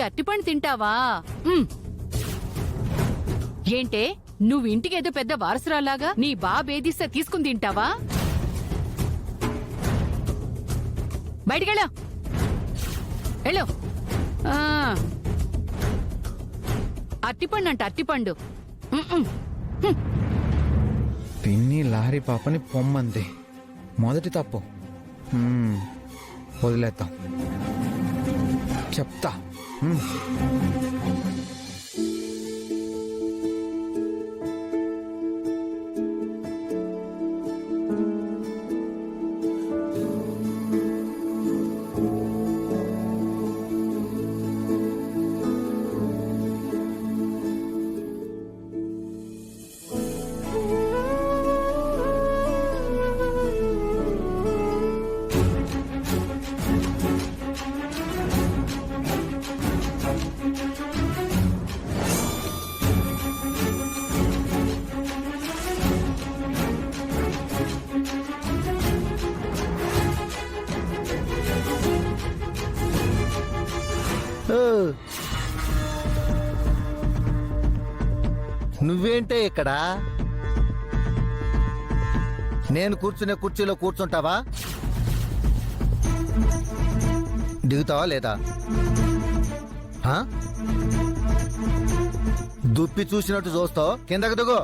అట్టిపండు తింటావా? ఏంటే నువ్వు ఇంటికేదో పెద్ద వారసురాలాగా నీ బాబేదిస్తే తీసుకుని తింటావా? బయటికెళ్ళా వెళ్ళు. అట్టిపండు అంట అట్టిపండు. పిన్ని లారీ పాపని పొమ్మంది. మొదటి తప్పు. వదిలేద్దాం, చెప్తా. నువ్వేంటే ఇక్కడ? నేను కూర్చునే కుర్చీలో కూర్చుంటావా? దిగుతావా లేదా? దుప్పి చూసినట్టు చూస్తావు, కిందకు దిగు.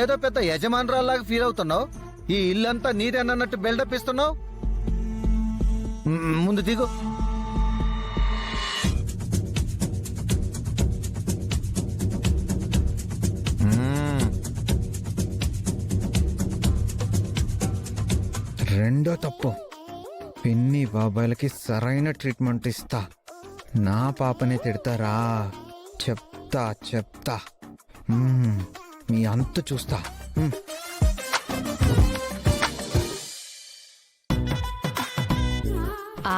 ఏదో పెద్ద యజమానురాల్లాగా ఫీల్ అవుతున్నావు. ఈ ఇల్లంతా నీదేనన్నట్టు బిల్డప్ ఇస్తున్నావు. ముందు దిగు. రెండో తప్పు. పిన్ని బాబాయిలకి సరైన ట్రీట్మెంట్ ఇస్తా. నా పాపనే తిడతారా? చెప్తా చెప్తా. మీ అంతు చూస్తా.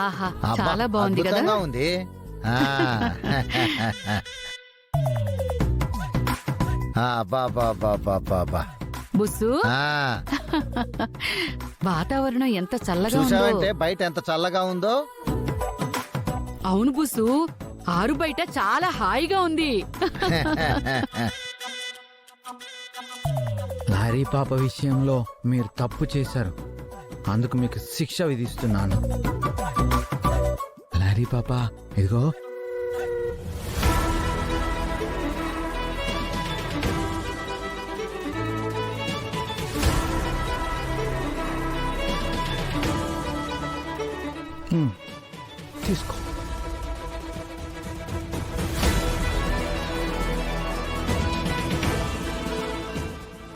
ఆహా, చాలా బాగుంది కదా? అద్భుతంగా ఉంది. బుస్సు, వాతావరణం ఎంత చల్లగా ఉందో. చూసావంటే బయట ఎంత చల్లగా ఉందో. అవును బుస్సు, ఆరు బయట చాలా హాయిగా ఉంది. లారీ పాప విషయంలో మీరు తప్పు చేశారు, అందుకు మీకు శిక్ష విధిస్తున్నాను. లారీ పాప, ఇదిగో. తీసుకో.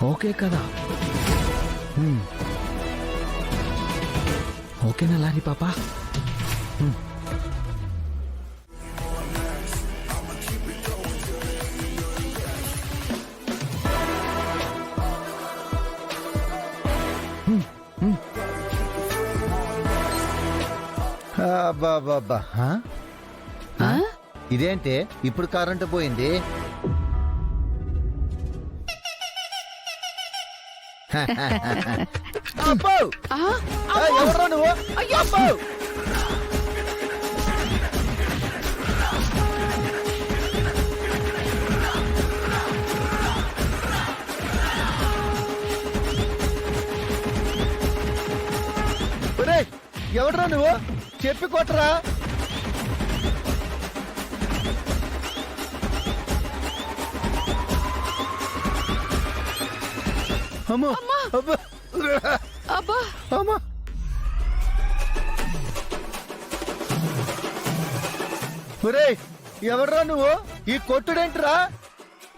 ఓకే కదా? ఓకేనా లారీ పాప? ఇదేంటి ఇప్పుడు కరెంటు పోయింది? ఎవరు నువ్వు? ఎవడ్రా నువ్వు? చెప్పి కొట్టరా. అమ్మా అబ్బా, అమ్మా. ఒరే, ఎవడ్రా నువ్వు? ఈ కొట్టుడేంట్రా?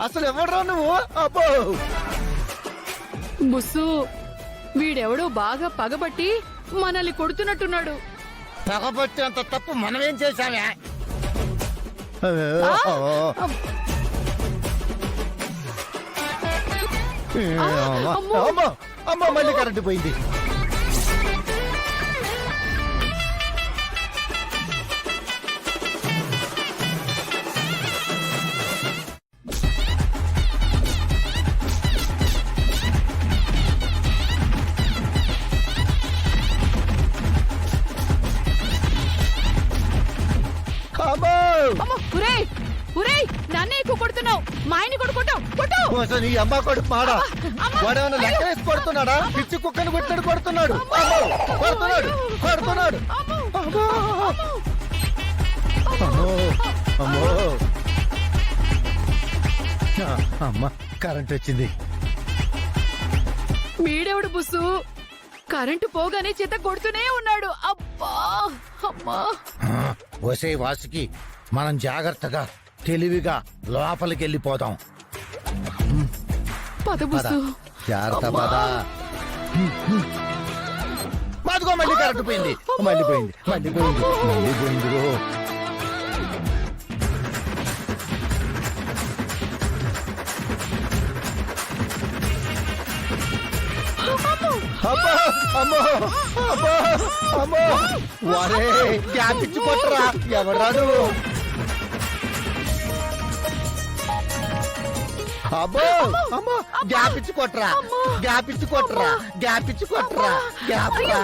అసలు ఎవడ్రా నువ్వు? అబ్బో. బుస్సు, వీడెవడో బాగా పగబట్టి మనల్ని కొడుతున్నట్టున్నాడు. పగబట్టి అంత తప్పు మనమేం చేశామే? అమ్మా, మళ్ళీ కరెంటు పోయింది. అమ్మో, ఒరేయ్, ఒరేయ్, నన్నే ఎక్కువ కొడుతున్నావు. మా ఆయన్ని కొడుకుంటావు, కొట్టు. ఓసో నీ అమ్మ కొడుకు మాడా వాడేమన్నా లెక్క వేసి కొడుతున్నాడా? పిచ్చి కుక్కని కొట్టినాడు కొడుతున్నాడు. అమ్మో, కొడుతున్నాడు కొడుతున్నాడు. అమ్మో, అమ్మో. అమ్మ కరెంట్ వచ్చింది. మీడెవడు బుస్సు? కరెంటు పోగానే చేత కొడుతూనే ఉన్నాడు. అబ్బా, అమ్మా. ఒసే వాసుకి మనం జాగ్రత్తగా తెలివిగా లోపలికి వెళ్ళిపోదాం. పద బుస్సు. జాగ్రత్త పద. మాదిగో మళ్ళీ కరెంట్ పోయింది. మళ్ళీ పోయింది. అమ్మో అమ్మో అమ్మో అమ్మో వరే గ్యాప్ ఇచ్చి కొట్టరా. ఎవరాడు? అబ్బో అమ్మో గ్యాప్ ఇచ్చి కొట్టరా. గ్యాప్ ఇచ్చి కొట్టరా. గ్యాప్ ఇచ్చి కొట్టరా. గ్యాప్ రా.